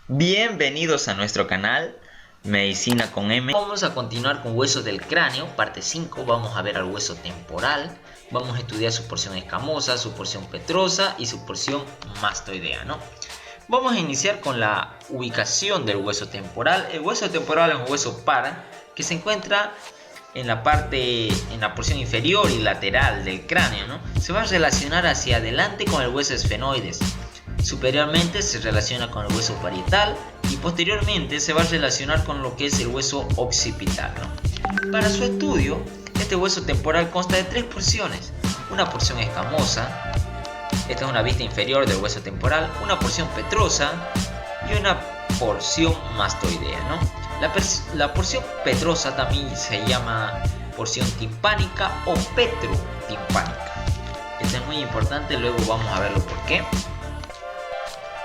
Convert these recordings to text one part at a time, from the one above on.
Bienvenidos a nuestro canal Medicina con M. Vamos a continuar con huesos del cráneo, parte 5. Vamos a ver al hueso temporal. Vamos a estudiar su porción escamosa, su porción petrosa y su porción mastoidea, ¿no? Vamos a iniciar con la ubicación del hueso temporal. El hueso temporal es un hueso par que se encuentra en la porción inferior y lateral del cráneo, ¿no? Se va a relacionar hacia adelante con el hueso esfenoides. Superiormente se relaciona con el hueso parietal y posteriormente se va a relacionar con lo que es el hueso occipital, ¿no? Para su estudio, este hueso temporal consta de tres porciones: una porción escamosa, esta es una vista inferior del hueso temporal, una porción petrosa y una porción mastoidea, ¿no? La porción petrosa también se llama porción timpánica o petrotimpánica. Esto es muy importante, luego vamos a verlo por qué.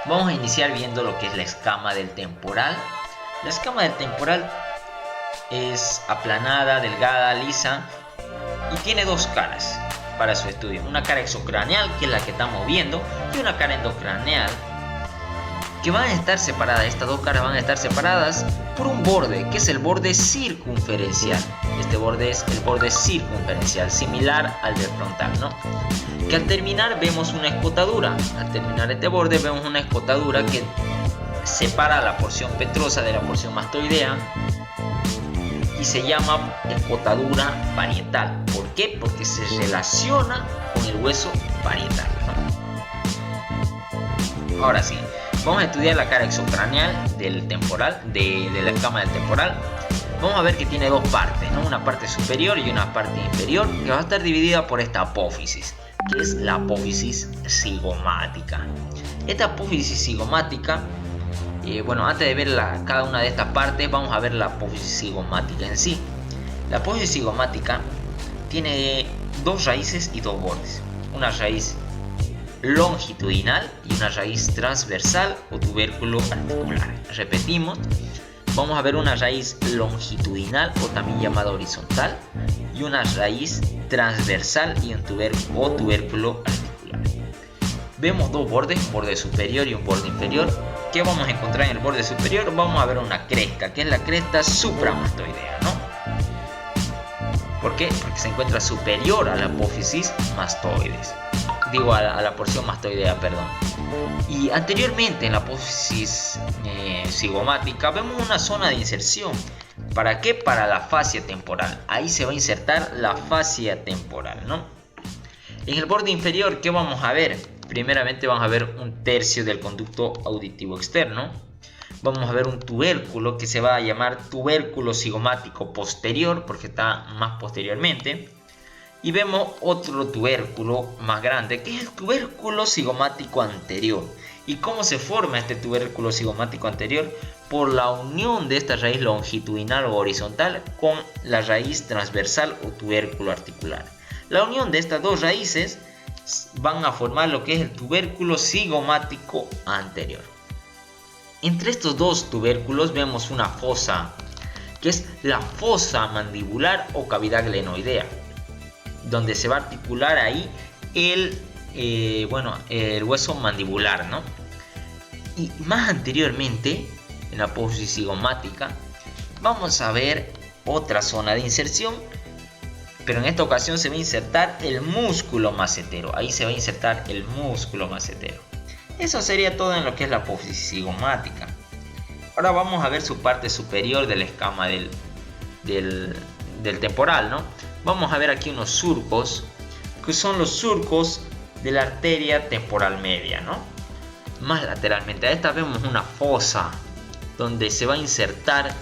Vamos a iniciar viendo lo que es la escama del temporal. La escama del temporal es aplanada, delgada, lisa y tiene dos caras para su estudio. Una cara exocraneal, que es la que estamos viendo, y una cara endocraneal, que van a estar separadas. Estas dos caras van a estar separadas por un borde, que es el borde circunferencial. Este borde es el borde circunferencial, similar al del frontal, ¿no? Que al terminar vemos una escotadura. Al terminar este borde vemos una escotadura que separa la porción petrosa de la porción mastoidea y se llama escotadura parietal. ¿Por qué? Porque se relaciona con el hueso parietal, ¿no? Ahora sí, vamos a estudiar la cara exocraneal del temporal, de la escama del temporal. Vamos a ver que tiene dos partes, ¿no? Una parte superior y una parte inferior, que va a estar dividida por esta apófisis, que es la apófisis cigomática. Esta apófisis cigomática, antes de ver cada una de estas partes, vamos a ver la apófisis cigomática en sí. La apófisis cigomática tiene dos raíces y dos bordes. Una raíz longitudinal y una raíz transversal o tubérculo articular. Repetimos, vamos a ver una raíz longitudinal o también llamada horizontal y una raíz transversal y un tubérculo articular. Vemos dos bordes, un borde superior y un borde inferior. ¿Qué vamos a encontrar en el borde superior? Vamos a ver una cresta, que es la cresta supramastoidea, ¿no? ¿Por qué? Porque se encuentra superior a la apófisis mastoides. Digo, a la porción mastoidea, perdón. Y anteriormente en la apófisis cigomática vemos una zona de inserción. ¿Para qué? Para la fascia temporal. Ahí se va a insertar la fascia temporal, ¿no? En el borde inferior, ¿qué vamos a ver? Primeramente vamos a ver un tercio del conducto auditivo externo. Vamos a ver un tubérculo que se va a llamar tubérculo cigomático posterior, porque está más posteriormente. Y vemos otro tubérculo más grande, que es el tubérculo cigomático anterior. ¿Y cómo se forma este tubérculo cigomático anterior? Por la unión de esta raíz longitudinal o horizontal con la raíz transversal o tubérculo articular. La unión de estas dos raíces van a formar lo que es el tubérculo cigomático anterior. Entre estos dos tubérculos vemos una fosa, que es la fosa mandibular o cavidad glenoidea, donde se va a articular ahí el hueso mandibular, ¿no? Y más anteriormente, en la apófisis cigomática, vamos a ver otra zona de inserción, pero en esta ocasión se va a insertar el músculo macetero. Ahí se va a insertar el músculo macetero. Eso sería todo en lo que es la apófisis cigomática. Ahora vamos a ver su parte superior de la escama del temporal, ¿no? Vamos a ver aquí unos surcos, que son los surcos de la arteria temporal media, ¿no? Más lateralmente a esta vemos una fosa, donde se va a insertar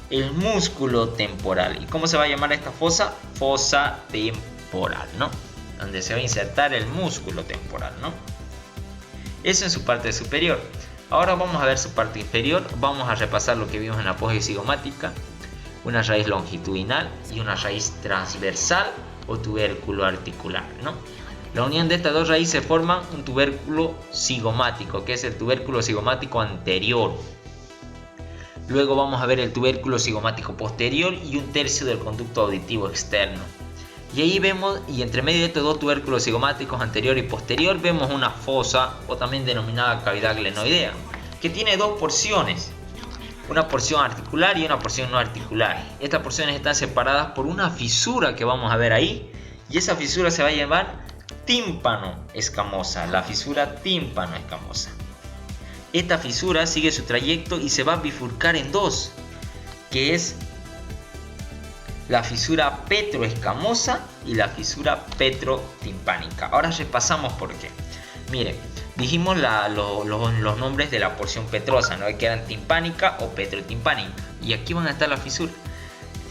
el músculo temporal. ¿Y cómo se va a llamar esta fosa? Fosa temporal, ¿no? Donde se va a insertar el músculo temporal, ¿no? Eso en su parte superior. Ahora vamos a ver su parte inferior. Vamos a repasar lo que vimos en la apófisis cigomática. Una raíz longitudinal y una raíz transversal o tubérculo articular, ¿no? La unión de estas dos raíces forman un tubérculo cigomático, que es el tubérculo cigomático anterior. Luego vamos a ver el tubérculo cigomático posterior y un tercio del conducto auditivo externo. Y ahí vemos, y entre medio de estos dos tubérculos cigomáticos anterior y posterior, vemos una fosa o también denominada cavidad glenoidea, que tiene dos porciones. Una porción articular y una porción no articular. Estas porciones están separadas por una fisura que vamos a ver ahí. Y esa fisura se va a llamar tímpano escamosa. La fisura tímpano escamosa. Esta fisura sigue su trayecto y se va a bifurcar en dos. Que es la fisura petroescamosa y la fisura petrotimpánica. Ahora repasamos por qué. Miren, dijimos los nombres de la porción petrosa, ¿no? Que eran timpánica o petrotimpánica. Y aquí van a estar las fisuras.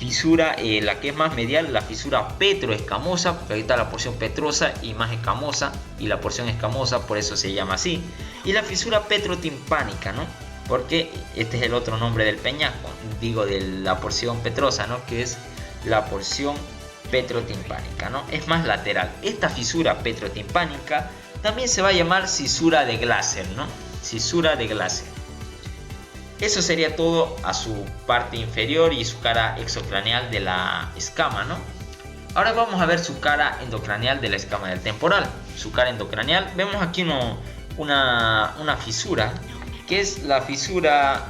Fisura, la que es más medial, la fisura petroescamosa, porque ahí está la porción petrosa y más escamosa, y la porción escamosa, por eso se llama así. Y la fisura petrotimpánica, ¿no? Porque este es el otro nombre del peñasco, digo de la porción petrosa, ¿no? Que es la porción petrotimpánica, ¿no? Es más lateral. Esta fisura petrotimpánica también se va a llamar cisura de Glaser, ¿no? Cisura de Glaser. Eso sería todo a su parte inferior y su cara exocraneal de la escama, ¿no? Ahora vamos a ver su cara endocraneal de la escama del temporal. Su cara endocraneal, vemos aquí una fisura, que es la fisura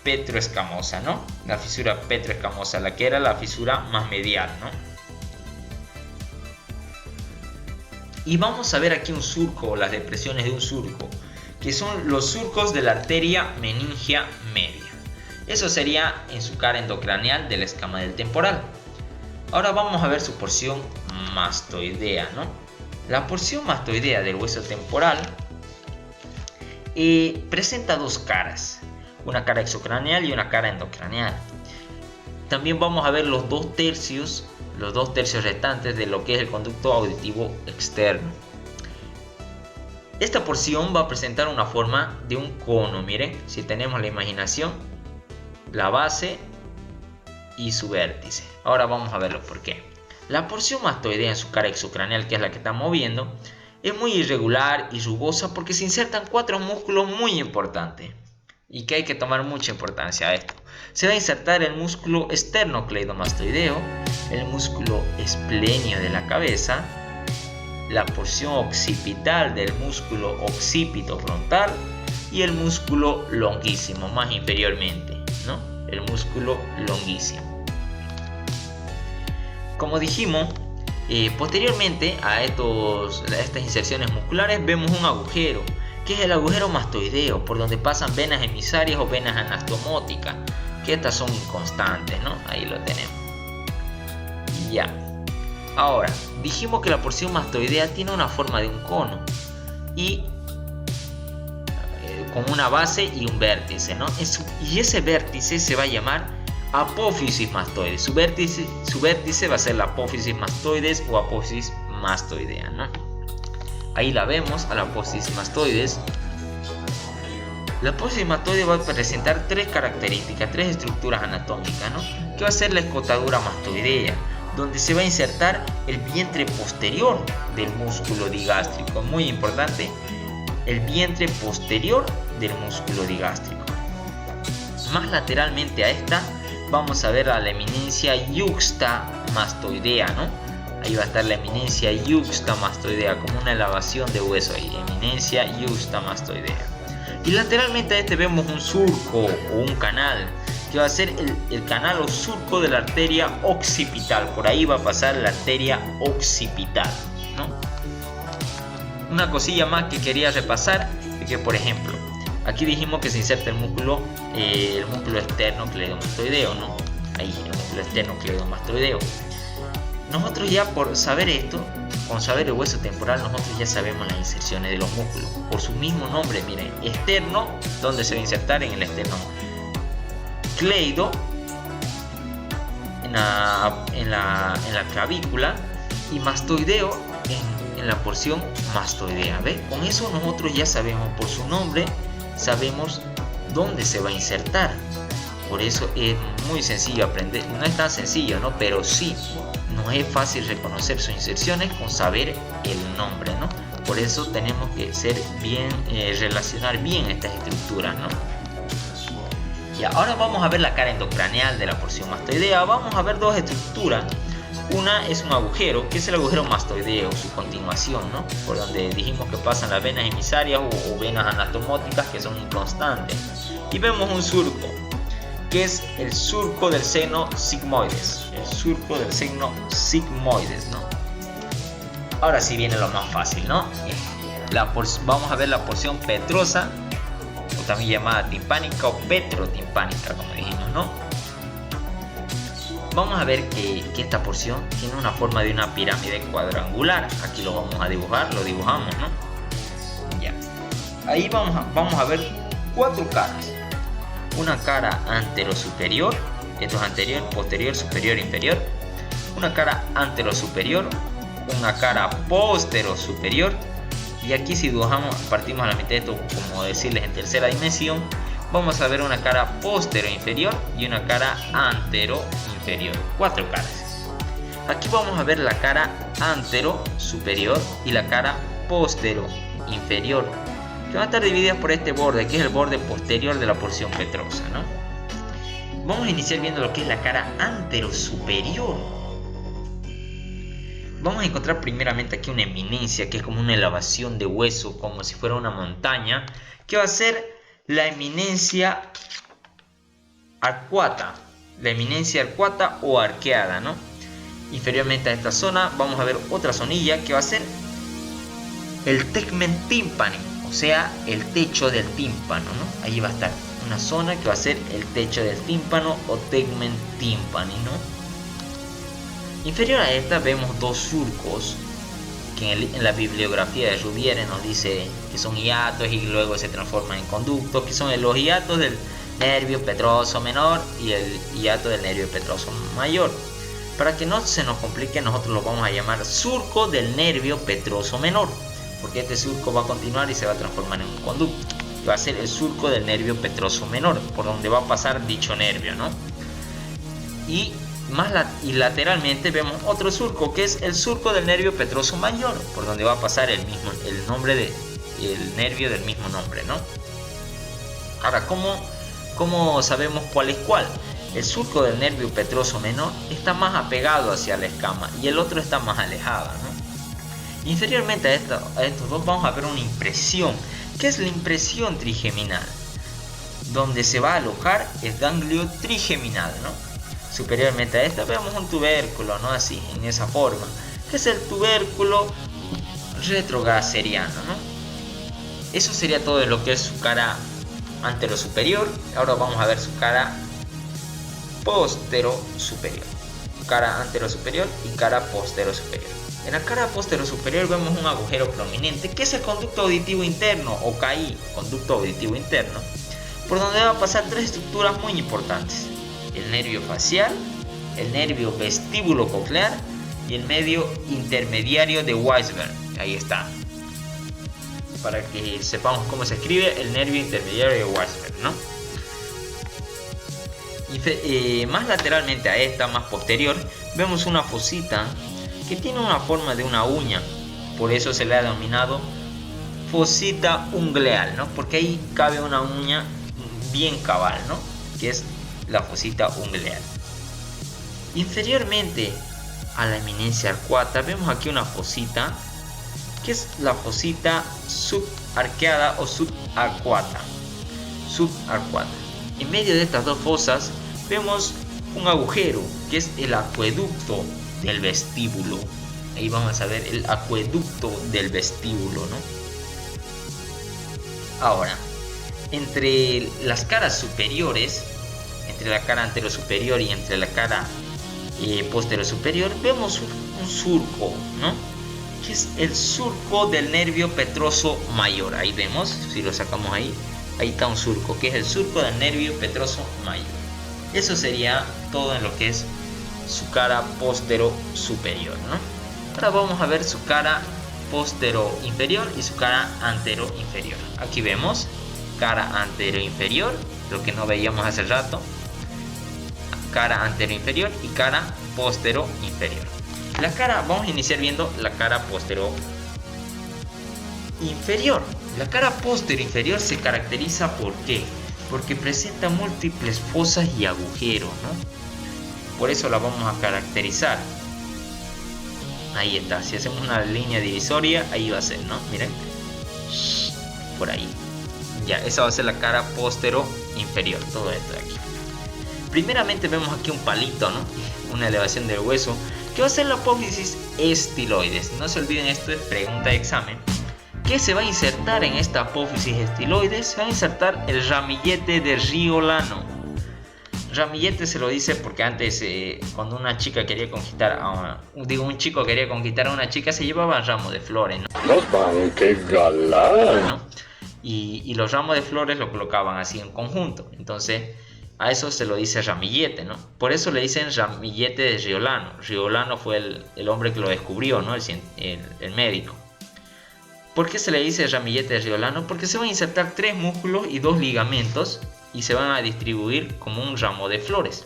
petroescamosa, ¿no? La fisura petroescamosa, la que era la fisura más medial, ¿no? Y vamos a ver aquí un surco, las depresiones de un surco, que son los surcos de la arteria meningia media. Eso sería en su cara endocraneal de la escama del temporal. Ahora vamos a ver su porción mastoidea, ¿no? La porción mastoidea del hueso temporal presenta dos caras, una cara exocraneal y una cara endocraneal. También vamos a ver los dos tercios restantes de lo que es el conducto auditivo externo. Esta porción va a presentar una forma de un cono. Miren, si tenemos la imaginación, la base y su vértice. Ahora vamos a verlo por qué. La porción mastoidea en su cara exocraneal, que es la que estamos viendo, es muy irregular y rugosa porque se insertan cuatro músculos muy importantes y que hay que tomar mucha importancia a esto. Se va a insertar el músculo esternocleidomastoideo, el músculo esplenio de la cabeza, la porción occipital del músculo occipito frontal y el músculo longuísimo más inferiormente, ¿no? El músculo longuísimo. Como dijimos, posteriormente a estas inserciones musculares vemos un agujero, que es el agujero mastoideo, por donde pasan venas emisarias o venas anastomóticas, que estas son inconstantes, ¿no? Ahí lo tenemos. Ya. Ahora, dijimos que la porción mastoidea tiene una forma de un cono y con una base y un vértice, ¿no? Y ese vértice se va a llamar apófisis mastoides. Su vértice va a ser la apófisis mastoides o apófisis mastoidea, ¿no? Ahí la vemos, a la apófisis mastoides. La apófisis mastoide va a presentar tres características, tres estructuras anatómicas, ¿no? Que va a ser la escotadura mastoidea, donde se va a insertar el vientre posterior del músculo digástrico. Muy importante, el vientre posterior del músculo digástrico. Más lateralmente a esta vamos a ver la eminencia yuxtamastoidea, ¿no? Ahí va a estar la eminencia yuxtamastoidea, como una elevación de hueso ahí, eminencia yuxtamastoidea. Y lateralmente a este vemos un surco o un canal, que va a ser el canal o surco de la arteria occipital. Por ahí va a pasar la arteria occipital, ¿no? Una cosilla más que quería repasar es que, por ejemplo, aquí dijimos que se inserta el músculo esternocleidomastoideo, ¿no? Ahí, el músculo esternocleidomastoideo. Nosotros ya por saber esto, con saber el hueso temporal, nosotros ya sabemos las inserciones de los músculos. Por su mismo nombre, miren, externo, donde se va a insertar en el externo. Cleido en la clavícula y mastoideo en la porción mastoidea. ¿Ves? Con eso nosotros ya sabemos, por su nombre, sabemos dónde se va a insertar. Por eso es muy sencillo aprender. No es tan sencillo, ¿no? Pero sí, no es fácil reconocer sus inserciones con saber el nombre, ¿no? Por eso tenemos que relacionar bien estas estructuras, ¿no? Y ahora vamos a ver la cara endocraneal de la porción mastoidea. Vamos a ver dos estructuras. Una es un agujero, que es el agujero mastoideo, su continuación, ¿no? Por donde dijimos que pasan las venas emisarias o venas anatomóticas, que son inconstantes. Y vemos un surco, que es el surco del seno sigmoides. El surco del seno sigmoides, ¿no? Ahora sí viene lo más fácil, ¿no? Vamos a ver la porción petrosa, o también llamada timpánica o petrotimpánica, como dijimos, ¿no? Vamos a ver que esta porción tiene una forma de una pirámide cuadrangular. Aquí lo vamos a dibujar, lo dibujamos, ¿no? Ya. Ahí vamos a ver 4 caras. Una cara antero-superior, esto es anterior, posterior, superior, inferior. Una cara antero-superior, una cara postero-superior. Y aquí si dibujamos, partimos a la mitad de esto, como decirles en tercera dimensión, vamos a ver una cara postero-inferior y una cara antero-inferior. 4 caras. Aquí vamos a ver la cara antero-superior y la cara postero-inferior, que van a estar divididas por este borde, que es el borde posterior de la porción petrosa, ¿no? Vamos a iniciar viendo lo que es la cara antero-superior. Vamos a encontrar primeramente aquí una eminencia, que es como una elevación de hueso, como si fuera una montaña, que va a ser la eminencia arcuata. La eminencia arcuata o arqueada, ¿no? Inferiormente a esta zona vamos a ver otra zonilla que va a ser el tegmen tympani, o sea, el techo del tímpano, ¿no? Ahí va a estar una zona que va a ser el techo del tímpano o tegmen tympani, ¿no? Inferior a esta vemos 2 surcos que en la bibliografía de Rubiere nos dice que son hiatos y luego se transforman en conductos, que son los hiatos del nervio petroso menor y el hiato del nervio petroso mayor. Para que no se nos complique, nosotros lo vamos a llamar surco del nervio petroso menor, porque este surco va a continuar y se va a transformar en un conducto. Va a ser el surco del nervio petroso menor, por donde va a pasar dicho nervio, ¿no? Y lateralmente vemos otro surco, que es el surco del nervio petroso mayor, por donde va a pasar el nombre el nervio del mismo nombre, ¿no? Ahora, ¿cómo sabemos cuál es cuál? El surco del nervio petroso menor está más apegado hacia la escama y el otro está más alejado, ¿no? Inferiormente a estos dos vamos a ver una impresión, que es la impresión trigeminal, donde se va a alojar el ganglio trigeminal, ¿no? Superiormente a esta vemos un tubérculo, ¿no? Así, en esa forma, que es el tubérculo retrogaseriano, ¿no? Eso sería todo de lo que es su cara antero-superior. Ahora vamos a ver su cara postero-superior. Cara antero-superior y cara postero-superior. En la cara postero-superior vemos un agujero prominente, que es el conducto auditivo interno, o CAI, conducto auditivo interno, por donde va a pasar 3 estructuras muy importantes: el nervio facial, el nervio vestíbulo coclear y el medio intermediario de Weisberg. Ahí está, para que sepamos cómo se escribe el nervio intermediario de Weisberg, ¿no? Y más lateralmente a esta, más posterior, vemos una fosita que tiene una forma de una uña, por eso se le ha denominado fosita ungleal, ¿no? Porque ahí cabe una uña bien cabal, ¿no? Que es la fosita ungleal. Inferiormente a la eminencia arcuata vemos aquí una fosita, que es la fosita subarqueada o subarcuata. En medio de estas dos fosas vemos un agujero, que es el acueducto del vestíbulo. Ahí vamos a ver el acueducto del vestíbulo, ¿no? Ahora, entre las caras superiores, entre la cara antero-superior y entre la cara postero-superior, vemos un surco, ¿no? Que es el surco del nervio petroso mayor. Ahí vemos, si lo sacamos ahí está un surco, que es el surco del nervio petroso mayor. Eso sería todo en lo que es su cara postero-superior, ¿no? Ahora vamos a ver su cara postero-inferior y su cara antero-inferior. Aquí vemos cara antero-inferior, lo que no veíamos hace rato, cara antero-inferior y cara postero-inferior. Vamos a iniciar viendo la cara postero-inferior. La cara postero-inferior se caracteriza ¿por qué? Porque presenta múltiples fosas y agujeros, ¿no? Por eso la vamos a caracterizar. Ahí está, si hacemos una línea divisoria, ahí va a ser, ¿no? Miren, por ahí. Ya, esa va a ser la cara postero inferior, todo esto de aquí. Primeramente vemos aquí un palito, ¿no? Una elevación del hueso, que va a ser la apófisis estiloides. No se olviden, esto es pregunta de examen. ¿Qué se va a insertar en esta apófisis estiloides? Se va a insertar el ramillete de Riolano. Ramillete se lo dice porque antes cuando una chica quería conquistar un chico quería conquistar a una chica, se llevaban ramos de flores, ¿no? ¡Qué galán! ¿No? Y los ramos de flores lo colocaban así en conjunto. Entonces a eso se lo dice ramillete, ¿no? Por eso le dicen ramillete de Riolano. Riolano fue el hombre que lo descubrió, ¿no? El médico. ¿Por qué se le dice ramillete de Riolano? Porque se van a insertar 3 músculos y 2 ligamentos y se van a distribuir como un ramo de flores.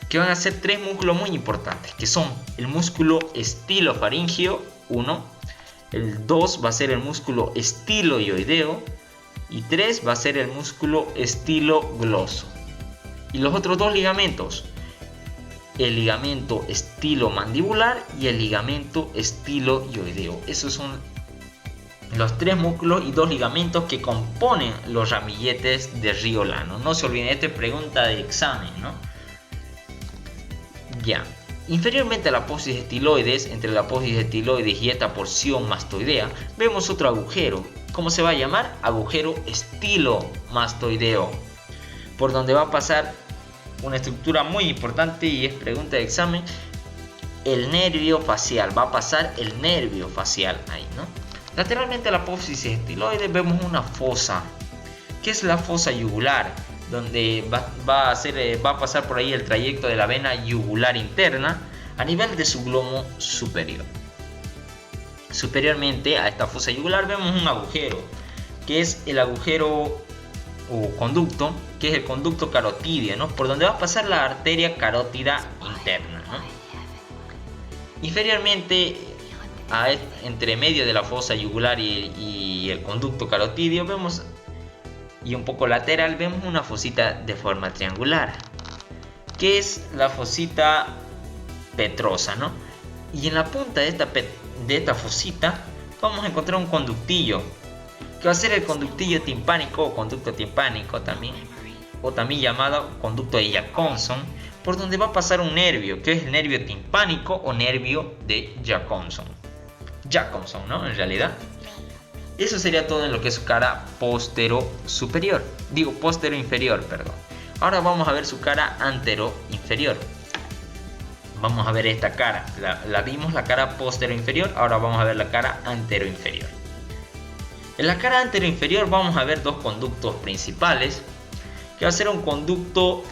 Que van a ser 3 músculos muy importantes, que son el músculo estilofaringeo, 1, el 2 va a ser el músculo estiloioideo y 3 va a ser el músculo estilogloso. Y los otros 2 ligamentos, el ligamento estilomandibular y el ligamento estiloioideo. Esos son los 3 músculos y 2 ligamentos que componen los ramilletes de Riolano. No se olviden, esta es pregunta de examen, ¿no? Ya. Inferiormente a la apófisis estiloides, entre la apófisis estiloides y esta porción mastoidea, vemos otro agujero. ¿Cómo se va a llamar? Agujero estilomastoideo. Por donde va a pasar una estructura muy importante y es pregunta de examen. El nervio facial. Va a pasar el nervio facial ahí, ¿no? Lateralmente a la apófisis estiloides vemos una fosa, que es la fosa yugular, donde va a pasar por ahí el trayecto de la vena yugular interna a nivel de su glomo superior. Superiormente a esta fosa yugular vemos un agujero, que es el agujero o conducto, que es el conducto carotídeo, ¿no? Por donde va a pasar la arteria carótida interna, ¿no? Inferiormente, entre medio de la fosa yugular y el conducto carotídeo vemos, y un poco lateral, vemos una fosita de forma triangular, que es la fosita petrosa, ¿no? Y en la punta de esta fosita vamos a encontrar un conductillo, que va a ser el conductillo timpánico o conducto timpánico también, o también llamado conducto de Jacobson, por donde va a pasar un nervio, que es el nervio timpánico o nervio de Jacobson, ¿no? En realidad, eso sería todo en lo que es su cara postero inferior, perdón. Ahora vamos a ver su cara antero inferior. Vamos a ver esta cara. La vimos la cara postero inferior, ahora vamos a ver la cara antero inferior. En la cara antero inferior vamos a ver 2 conductos principales, que va a ser el conducto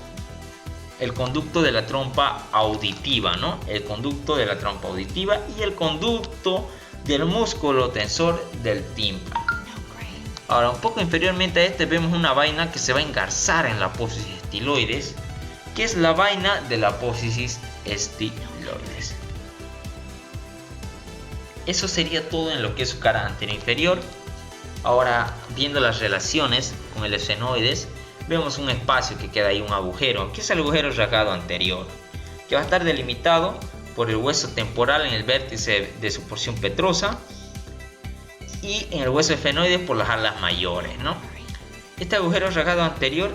de la trompa auditiva, ¿no? El conducto de la trompa auditiva y el conducto del músculo tensor del tímpano. Ahora, un poco inferiormente a este vemos una vaina que se va a engarzar en la apófisis estiloides, que es la vaina de la apófisis estiloides. Eso sería todo en lo que es su cara anterior inferior. Ahora, viendo las relaciones con el esfenoides, vemos un espacio que queda ahí, un agujero, que es el agujero rasgado anterior, que va a estar delimitado por el hueso temporal en el vértice de su porción petrosa y en el hueso esfenoides por las alas mayores, ¿no? Este agujero rasgado anterior,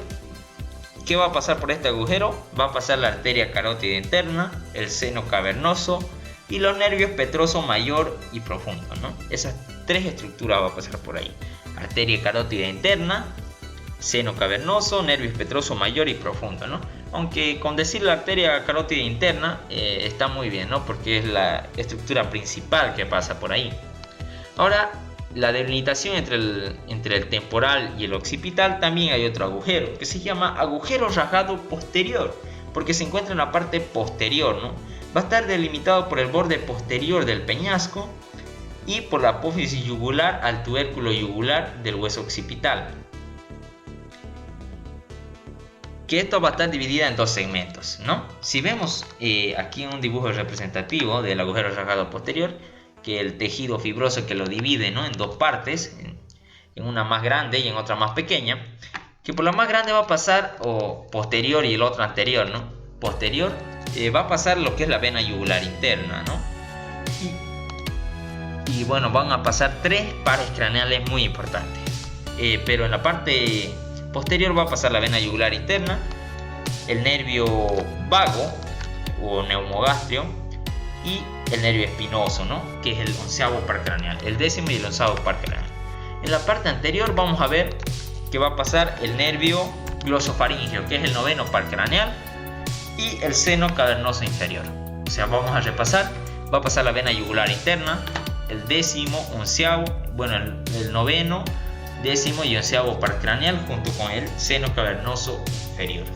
¿qué va a pasar por este agujero? Va a pasar la arteria carótida interna, el seno cavernoso y los nervios petroso mayor y profundo, ¿no? Esas 3 estructuras va a pasar por ahí: arteria carótida interna, seno cavernoso, nervios petroso mayor y profundo, ¿no? Aunque con decir la arteria carótida interna está muy bien, ¿no? Porque es la estructura principal que pasa por ahí. Ahora, la delimitación entre el temporal y el occipital, también hay otro agujero que se llama agujero rasgado posterior, porque se encuentra en la parte posterior, ¿no? Va a estar delimitado por el borde posterior del peñasco y por la apófisis yugular al tubérculo yugular del hueso occipital. Que esto va a estar dividida en 2 segmentos, ¿no? Si vemos aquí un dibujo representativo del agujero rasgado posterior, que el tejido fibroso que lo divide, ¿no? En 2 partes, en una más grande y en otra más pequeña, que por la más grande va a pasar, o posterior y el otro anterior, ¿no? Posterior va a pasar lo que es la vena yugular interna, ¿no? y bueno, van a pasar 3 pares craneales muy importantes. Pero en la parte posterior va a pasar la vena yugular interna, el nervio vago o neumogastrio y el nervio espinoso, ¿no? Que es el 11º par craneal, el 10º y el 11º par craneal. En la parte anterior vamos a ver que va a pasar el nervio glosofaringeo, que es el 9º par craneal, y el seno cavernoso inferior. O sea, vamos a repasar. Va a pasar la vena yugular interna, el 10º, 11º, bueno, el 9º, 10º y 11º par craneal junto con el seno cavernoso inferior.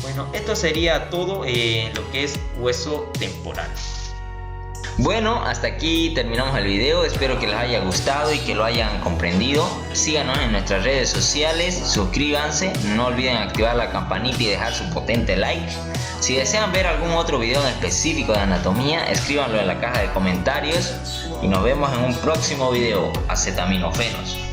Bueno, esto sería todo lo que es hueso temporal. Bueno, hasta aquí terminamos el video, espero que les haya gustado y que lo hayan comprendido. Síganos en nuestras redes sociales, suscríbanse, no olviden activar la campanita y dejar su potente like. Si desean ver algún otro video en específico de anatomía, escríbanlo en la caja de comentarios y nos vemos en un próximo video. Acetaminofenos.